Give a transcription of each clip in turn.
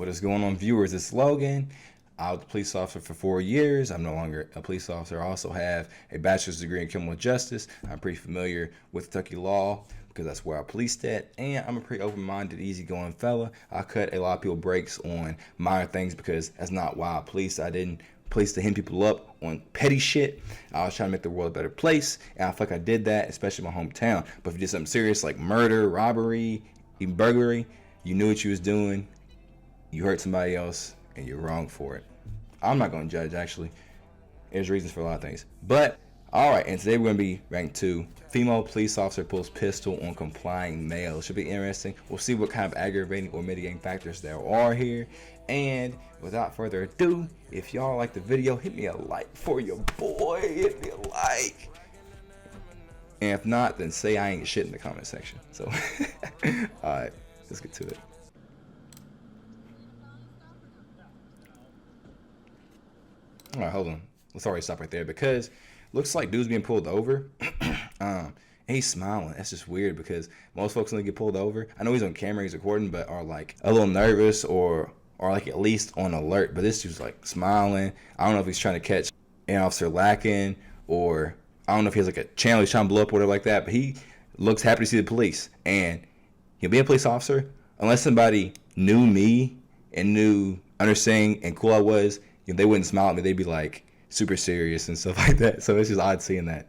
What is going on, viewers? It's Logan. I was a police officer for 4 years. I'm no longer a police officer. I also have a bachelor's degree in criminal justice. I'm pretty familiar with Kentucky law because that's where I policed at. And I'm a pretty open-minded, easygoing fella. I cut a lot of people breaks on minor things because that's not why I police. I didn't police to hit people up on petty shit. I was trying to make the world a better place. And I feel like I did that, especially in my hometown. But if you did something serious like murder, robbery, even burglary, you knew what you was doing. You hurt somebody else, and you're wrong for it. I'm not going to judge, actually. There's reasons for a lot of things. But, alright, and today we're going to be ranked 2. Female police officer pulls pistol on complying male. Should be interesting. We'll see what kind of aggravating or mitigating factors there are here. And, without further ado, if y'all like the video, hit me a like for your boy. Hit me a like. And if not, then say I ain't shit in the comment section. So, alright, let's get to it. All right, hold on. Let's already stop right there because looks like dude's being pulled over. And he's smiling. That's just weird because most folks when they get pulled over, I know he's on camera, he's recording, but are like a little nervous or like at least on alert. But this dude's like smiling. I don't know if he's trying to catch an officer lacking, or I don't know if he has like a channel he's trying to blow up or whatever like that. But he looks happy to see the police, and he'll be a police officer unless somebody knew me and understanding and cool I was. You know, they wouldn't smile at me. They'd be like super serious and stuff like that. So it's just odd seeing that.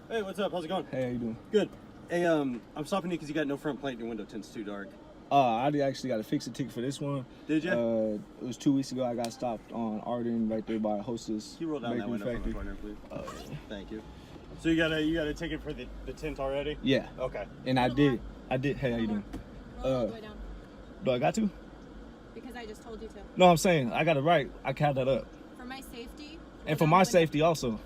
Hey, what's up? How's it going? Hey, how you doing? Good. Hey, I'm stopping you because you got no front plate and your window tints too dark. I actually got a fix-it ticket for this one. Did you? It was 2 weeks ago. I got stopped on Arden right there by Hostess. Can you roll down that window from the corner, please? Thank you. So you got a ticket for the tint already? Yeah. Okay. And I did. Hey, how you doing? Roll all the way down. Do I got to? Because I just told you to. No, I'm saying I got it right. I count that up. For my safety. And for my safety also.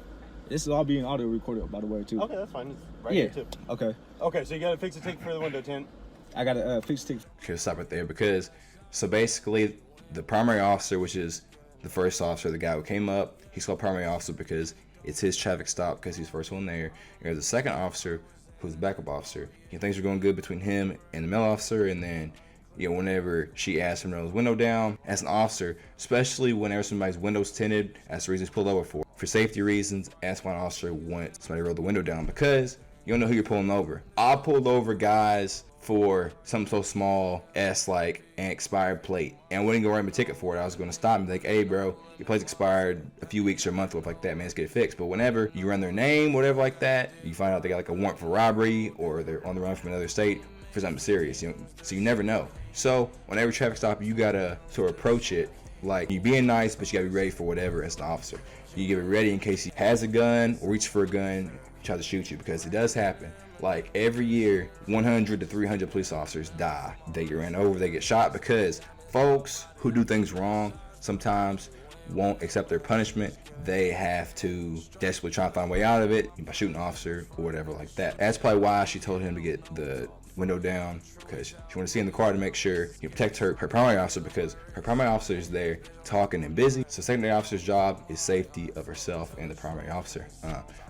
This is all being audio recorded, by the way, too. Okay, that's fine. It's right Yeah. here, too. Okay. Okay, so you got to fix a ticket for the window tint. I got a fix-it ticket. Okay, stop right there because so basically the primary officer, which is the first officer, the guy who came up, he's called primary officer because it's his traffic stop because he's the first one there. And there's the second officer who's the backup officer. Things are going good between him and the male officer, and then whenever she asks him to roll his window down, as an officer, especially whenever somebody's window's tinted, that's the reason he's pulled over for. For safety reasons, that's why an officer wants somebody to roll the window down because you don't know who you're pulling over. I pulled over guys for something so small as like an expired plate, and I wouldn't go write him a ticket for it. I was going to stop and be like, hey bro, your plate's expired a few weeks or a month, stuff like that, man, let's get it fixed. But whenever you run their name, whatever like that, you find out they got like a warrant for robbery or they're on the run from another state for something serious, so you never know. So whenever traffic stop, you gotta sort of approach it like you being nice, but you gotta be ready for whatever as an officer. You get ready in case he has a gun or reach for a gun, try to shoot you, because it does happen. Like every year, 100 to 300 police officers die. They get ran over, they get shot because folks who do things wrong sometimes won't accept their punishment. They have to desperately try to find a way out of it by shooting an officer or whatever like that. That's probably why she told him to get the window down, because she wanted to see in the car to make sure you protect her primary officer, because her primary officer is there talking and busy. So secondary officer's job is safety of herself and the primary officer.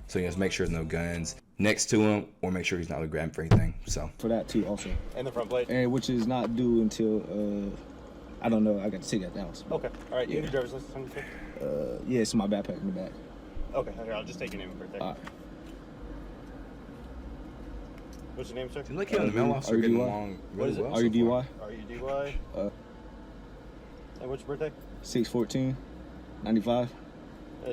So you have to make sure there's no guns next to him or make sure he's not grabbing for anything. So For that, too, also. And the front plate? And which is not due until, I don't know. I got to take it at the house. Okay. All right. You Yeah. need your driver's license on your phone? Yeah, it's in my backpack in the back. Okay. Here, I'll just take your name and birthday. All right. What's your name, sir? seems like you and the male officer are getting along What is really it? well. so RUDY? far. R-U-D-Y. And what's your birthday? 6/14/95.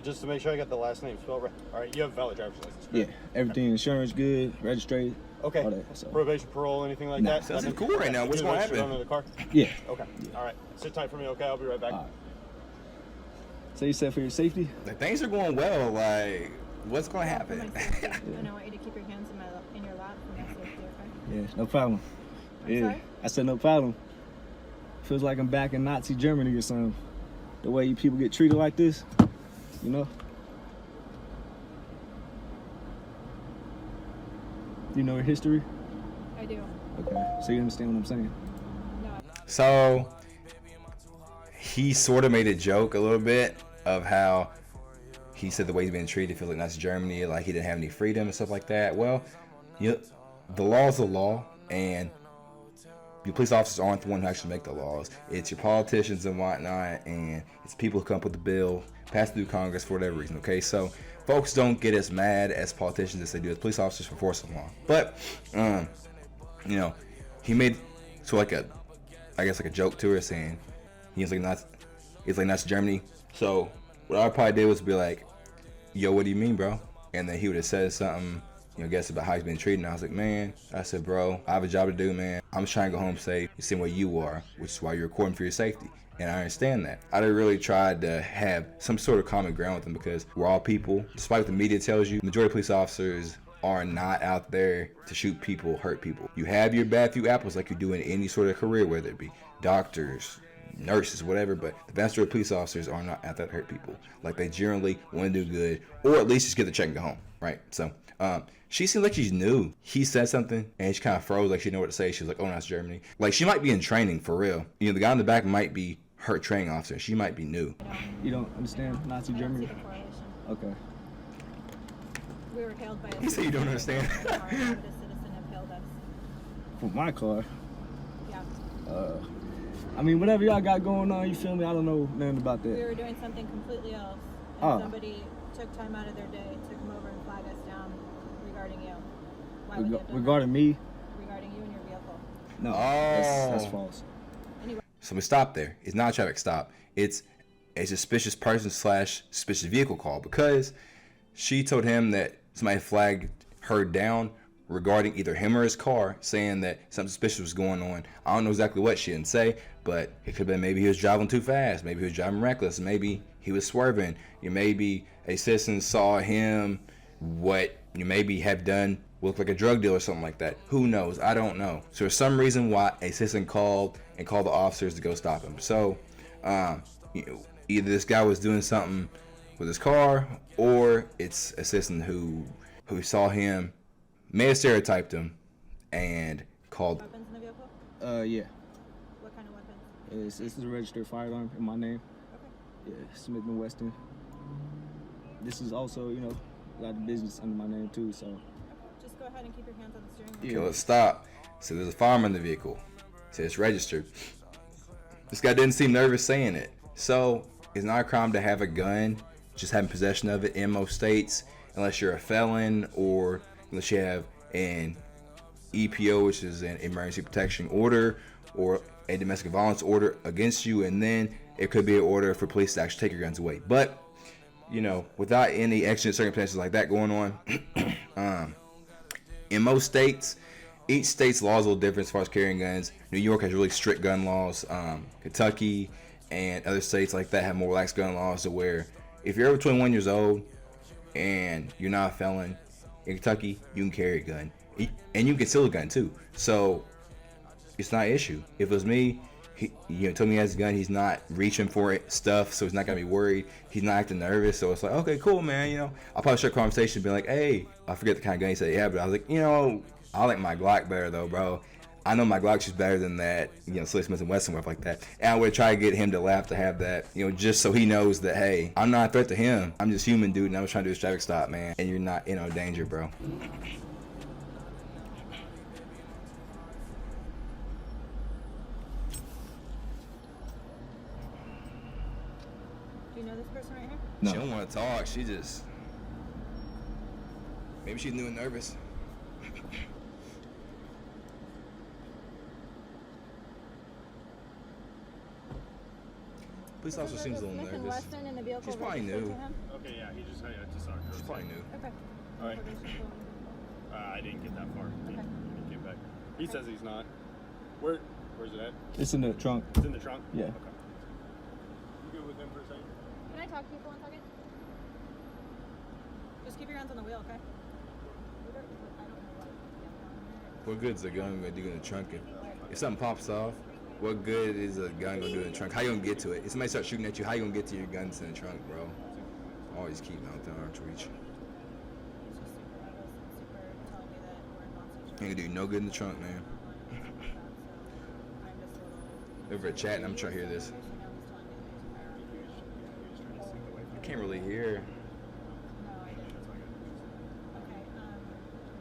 Just to make sure I got the last name spelled right. All right. You have a valid driver's license, Yeah, correct? everything, insurance good, registered. Okay. All that, so. Probation, parole, anything like Nah. that? So this is cool right now. What's You gonna registered happen? under the car? Yeah. Okay. All right. Sit tight for me, okay? I'll be right back. All right. So you said for your safety? Like, things are going well. Like, what's going to For my happen? safety. And I want you to keep your hands in your lap for my safety, okay? Yeah, no problem. I'm sorry? I said no problem. Feels like I'm back in Nazi Germany or something. The way you people get treated like this, you know? You know your history? I do. Okay, so you understand what I'm saying? No. So he sort of made a joke a little bit of how he said the way he's being treated feels like Nazi Germany, like he didn't have any freedom and stuff like that. Well, the law is the law, And your police officers aren't the one who actually make the laws. It's your politicians and whatnot, and it's people who come up with the bill, pass it through Congress for whatever reason, okay? So folks don't get as mad as politicians as they do as police officers for forcing law. But, you know, he made, so like a, I guess like a joke to her saying, he's like Nazi Germany. So what I probably did was be like, yo, what do you mean, bro? And then he would have said something, you know, guess about how he's been treated. And I was like, man, I said, bro, I have a job to do, man. I'm just trying to go home safe, the same way you are, which is why you're recording for your safety. And I understand that. I really tried to have some sort of common ground with them because we're all people. Despite what the media tells you, the majority of police officers are not out there to shoot people, hurt people. You have your bad few apples like you do in any sort of career, whether it be doctors, nurses, whatever, but the vast majority of police officers are not out there to hurt people. Like, they generally want to do good, or at least just get the check and go home, right? So, she seemed like she's new. He said something, and she kind of froze, like she didn't know what to say. She was like, oh, no, it's Germany. Like, she might be in training, for real. You know, the guy in the back might be her training officer. She might be new. You don't understand Nazi I don't Germany? see the correlation. Okay. We were hailed by a You say you don't understand. A citizen have hailed us. For my car. Yeah. I mean, whatever y'all got going on, you feel me? I don't know nothing about We that. were doing something completely else, and Oh. somebody took time out of their day, took them over and flagged us down regarding you. Why would they have done Regarding me? that? Regarding you and your vehicle. No, Oh. that's false. Anyway. So we stopped there. It's not a traffic stop. It's a suspicious person / suspicious vehicle call because she told him that somebody flagged her down regarding either him or his car, saying that something suspicious was going on. I don't know exactly what she didn't say, but it could have been maybe he was driving too fast, maybe he was driving reckless, maybe he was swerving. You maybe a citizen saw him what you maybe have done look like a drug deal or something like that. Who knows? I don't know. So there's some reason why a citizen called the officers to go stop him. So you know, either this guy was doing something with his car, or it's a citizen who saw him, may have stereotyped him, and called. Weapons in the vehicle? Yeah. What kind of weapons? It's a registered firearm in my name. Okay. Yeah, Smith & Wesson. This is also, you know, a lot of business under my name too, so. Just go ahead and keep your hands on the steering wheel. Yeah. Okay, let's stop. So there's a firearm in the vehicle. So it's registered. This guy didn't seem nervous saying it. So it's not a crime to have a gun, just having possession of it in most states, unless you're a felon or unless you have an EPO, which is an emergency protection order, or a domestic violence order against you, and then it could be an order for police to actually take your guns away. But, you know, without any exigent circumstances like that going on, in most states, each state's laws are a little different as far as carrying guns. New York has really strict gun laws. Kentucky and other states like that have more relaxed gun laws, to where if you're over 21 years old and you're not a felon, in Kentucky, you can carry a gun. And you can conceal a gun too. So it's not an issue. If it was me, he told me he has a gun, he's not reaching for it, stuff, so he's not gonna be worried. He's not acting nervous, so it's like, okay, cool, man. You know, I'll probably start a conversation and be like, hey, I forget the kind of gun he said, yeah, but I was like, you know, I like my Glock better though, bro. I know my Glock's just better than that, you know, Smith & Wesson stuff like that. And I would try to get him to laugh to have that, you know, just so he knows that, hey, I'm not a threat to him. I'm just human, dude, and I was trying to do this traffic stop, man. And you're not, you know, danger, bro. Do you know this person right here? No. She don't want to talk. She just, maybe she's new and nervous. Police officer seems a little Smith and nervous. Wesson in the vehicle She's probably registered new. to him? Okay, yeah, he just, I just saw her. She's probably new. Okay. All right. Information for him. I didn't get that far. He Okay. came back. He says he's not. Where's it at? It's in the trunk. It's in the trunk? Yeah. Okay. You good with him for a second? Can I talk to you for 1 second? Just keep your hands on the wheel, okay? What good is a gun gonna do in the trunk? If something pops off, what good is a gun gonna do in the trunk? How you gonna get to it? If somebody starts shooting at you, how you gonna get to your guns in the trunk, bro? Always keep them out there, arm's reach. He's just super nervous and super telling me that we're in Nazi Ain't Germany. gonna do no good in the trunk, man. So I'm just a little... Over a chat, and I'm trying to hear this. I can't really hear. No, I didn't. Okay,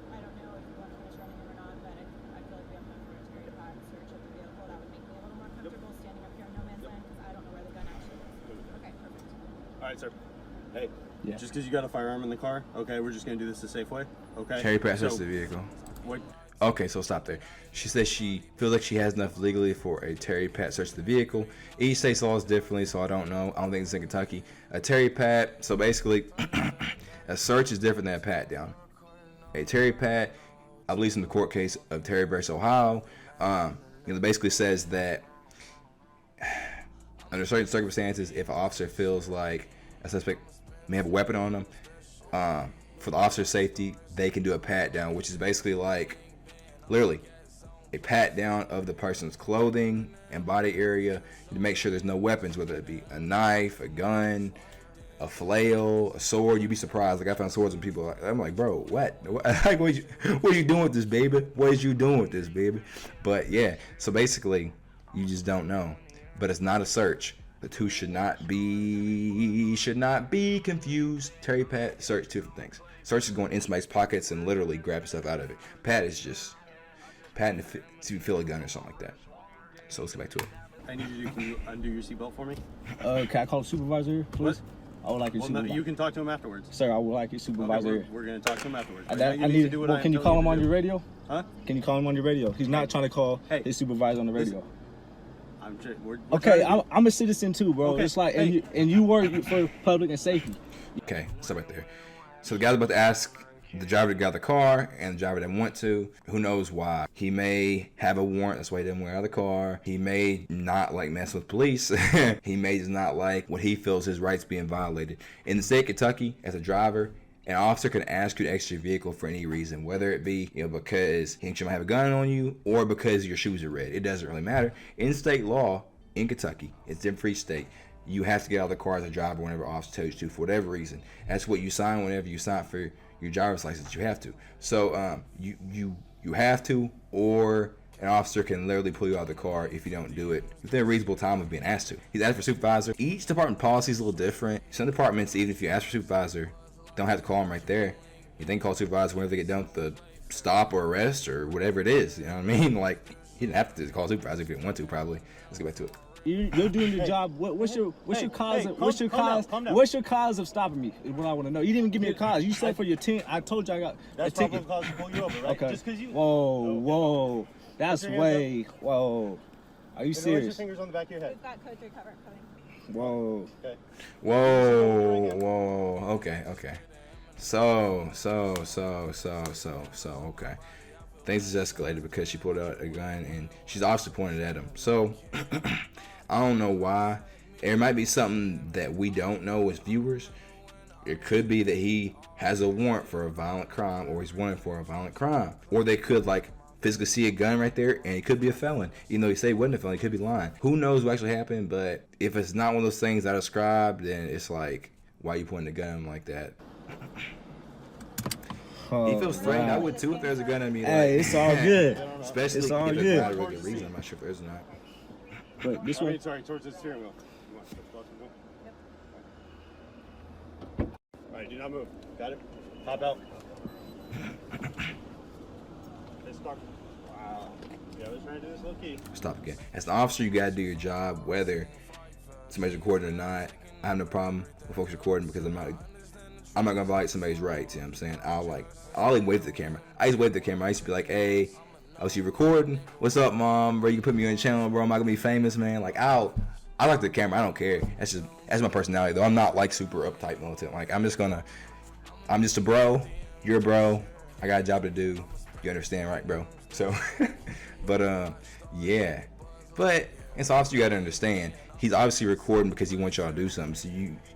I don't know if you want to finish running him or not, but I feel like we have right, sir. Hey, Yeah. just because you got a firearm in the car, okay, we're just going to do this the safe way, okay? Terry Pat searched So, the vehicle. what? Okay, so stop there. She says she feels like she has enough legally for a Terry Pat search of the vehicle. Each state's laws differently, so I don't know. I don't think it's in Kentucky. A Terry Pat, so basically, a search is different than a pat down. A Terry Pat, at least in the court case of Terry versus Ohio, it basically says that under certain circumstances, if an officer feels like a suspect may have a weapon on them, for the officer's safety, they can do a pat down, which is basically like, literally, a pat down of the person's clothing and body area to make sure there's no weapons, whether it be a knife, a gun, a flail, a sword. You'd be surprised. Like, I found swords and people, I'm like, bro, what? Like, what are you doing with this, baby? What is you doing with this, baby? But yeah, so basically, you just don't know. But it's not a search. The two should not be confused. Terry Pat, search, two different things. Search is going in somebody's pockets and literally grabbing stuff out of it. Pat is just patting to feel a gun or something like that. So let's get back to it. I need you to, can you undo your seatbelt for me? Can I call the supervisor here, please? What? I would like your Well, no, supervisor. you can talk to him afterwards. Sir, I would like your Okay, supervisor here. we're going to talk to him afterwards. I Right now, you need to do what well, I'm can you telling call him to on do. your radio? Huh? Can you call him on your radio? He's not trying to call Hey. his supervisor on the radio. Listen, we're Okay, trying to- I'm a citizen too, bro. Okay, It's like, hey. and you work for public and safety. Okay, stop right there. So the guy's about to ask the driver to get out of the car, and the driver didn't want to. Who knows why? He may have a warrant, that's why he didn't get out of the car. He may not like messing with police. He may just not like what he feels his rights being violated. In the state of Kentucky, as a driver, an officer can ask you to exit your vehicle for any reason, whether it be because he thinks you might have a gun on you or because your shoes are red. It doesn't really matter. In state law, in Kentucky, it's in free state. You have to get out of the car as a driver whenever an officer tells you to, for whatever reason. That's what you sign whenever you sign for your driver's license. You have to. So you have to, or an officer can literally pull you out of the car if you don't do it within a reasonable time of being asked to. He's asked for supervisor. Each department policy is a little different. Some departments, even if you ask for supervisor, don't have to call him right there. You then call supervisor whenever they get done with the stop or arrest or whatever it is. You know what I mean? Like, he didn't have to call supervisor if he didn't want to. Probably. Let's get back to it. You're doing your job. What's your cause? Calm down. What's your cause of stopping me? Is what I want to know. You didn't even give me a cause. You said for your 10. I told you I got That's a ticket. probably cause to pull you over, right? Okay. Just because you... Whoa. That's Put your way. hands Whoa. Are you Raise your serious? fingers on the back of your head. We've got code 3 cover coming. Whoa. Okay. Whoa. Okay. So, okay. Things has escalated because she pulled out a gun and she's obviously pointed at him. So, I don't know why. There might be something that we don't know as viewers. It could be that he has a warrant for a violent crime, or he's wanted for a violent crime. Or they could, like, physically see a gun right there and he could be a felon. Even though he said he wasn't a felon, he could be lying. Who knows what actually happened, but if it's not one of those things I described, then it's like, why are you pointing a gun like that? He feels threatened. I would too if there's a gun at me. Hey, it's all good. Especially It's all if good. it's not a really good reason. I'm not sure if there's or not. But this I way. mean, sorry, towards the steering wheel. Come on, close the wheel. All right, do not move. Got it? Top out. Hey, start. Wow. Yeah, I was trying to do this low key. Stop again. As an officer, you gotta do your job, whether somebody's recording or not. I have no problem with folks recording because I'm not gonna violate somebody's rights. You know what I'm saying? I'll even wave to the camera. I used to wave to the camera. I used to be like, hey, I was you recording? What's up, mom? Bro, you can put me on your channel, bro. Am I gonna be famous, man? Like, I like the camera. I don't care. That's my personality, though. I'm not like super uptight militant. Like, I'm just a bro. You're a bro. I got a job to do. You understand, right, bro? So, but yeah. But it's also, you gotta understand, he's obviously recording because he wants y'all to do something. So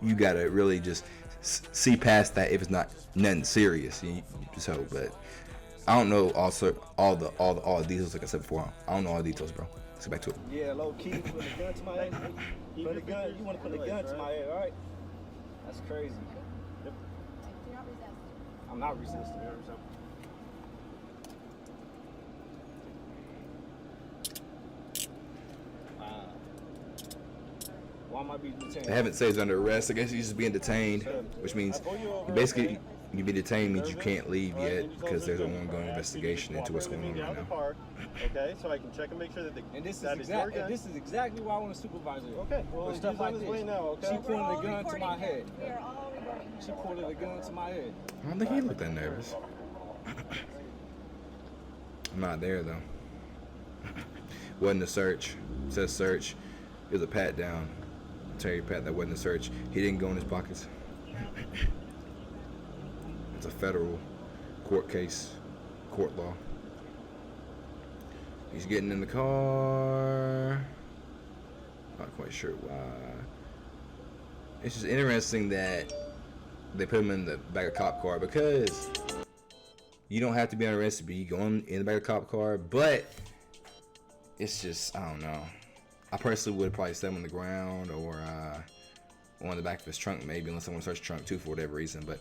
you gotta really just see past that if it's not nothing serious. You just hope. But I don't know all the details, like I said before. I don't know all the details, bro. Let's get back to it. Yeah, low key, put a gun to my head. You want to put a gun to my head, all right? That's crazy. Do not resist. I'm not resisting. Wow. Why am I being detained? They haven't said he's under arrest. I guess he's just being detained, which means he You be detained means you can't leave yet because there's an ongoing investigation into what's going on right now. Okay, so I can check and make sure that And that is your gun. this is exactly why I want a supervisor. Okay, well, For he's stuff on like his this. way now, okay? She pointed a gun to my head. We are all recording him. She pointed a gun to my head. I don't think he looked that nervous. I'm not there though. Wasn't a search. It says search. It was a pat down. I tell you, Pat, that wasn't a search. He didn't go in his pockets. It's a federal court case, court law. He's getting in the car. Not quite sure why. It's just interesting that they put him in the back of a cop car because you don't have to be on arrest to be going in the back of a cop car, but it's just, I don't know. I personally would probably set him on the ground or on the back of his trunk maybe, unless I want to search the trunk too for whatever reason. But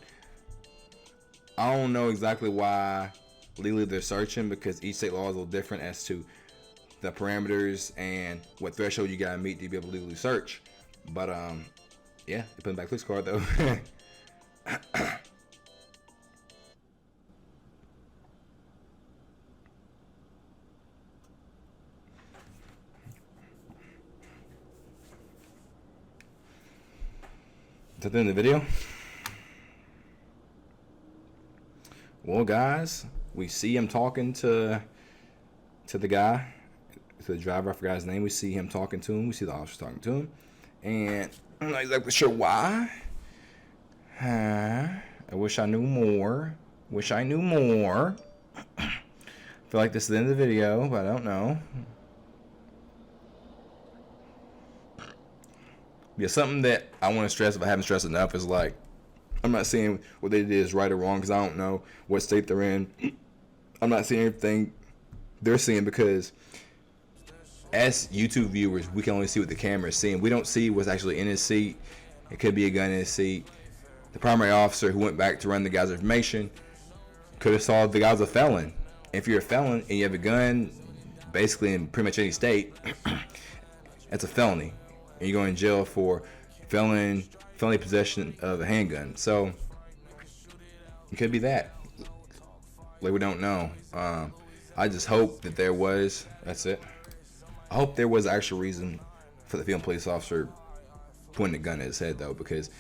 I don't know exactly why legally they're searching, because each state law is a little different as to the parameters and what threshold you gotta meet to be able to legally search. But yeah, they put him back to his car though. Is that the end of the video? Well, guys, we see him talking to the guy, to the driver. I forgot his name. We see him talking to him. We see the officer talking to him, and I'm not exactly sure why. I wish I knew more. Wish I knew more. I feel like this is the end of the video, but I don't know. Yeah, something that I want to stress, if I haven't stressed enough, is like, I'm not saying what they did is right or wrong because I don't know what state they're in. I'm not seeing everything they're seeing because as YouTube viewers, we can only see what the camera is seeing. We don't see what's actually in his seat. It could be a gun in his seat. The primary officer who went back to run the guy's information could have saw the guy's a felon. If you're a felon and you have a gun, basically in pretty much any state, that's a felony. And you're going to jail for felony possession of a handgun. So it could be that. Like, we don't know. I just hope that there was. That's it. I hope there was actual reason for the female police officer pointing a gun at his head, though, because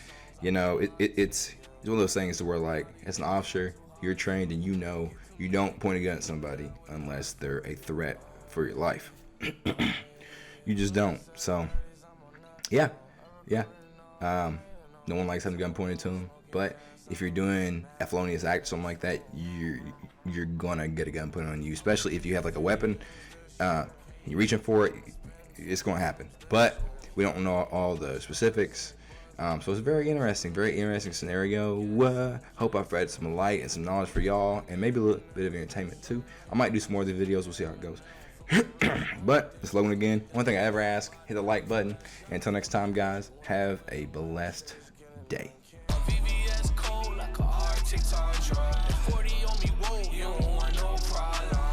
you know it's one of those things where, like, as an officer, you're trained and you know you don't point a gun at somebody unless they're a threat for your life. You just don't. So yeah. No one likes having a gun pointed to them, but if you're doing a felonious act, something like that, you're gonna get a gun put on you, especially if you have like a weapon. You're reaching for it, it's gonna happen. But we don't know all the specifics, so it's a very interesting scenario. Hope I've provided some light and some knowledge for y'all, and maybe a little bit of entertainment too. I might do some more of the videos. We'll see how it goes. But it's Logan again. One thing I ever ask, hit the like button. And until next time, guys, have a blessed day.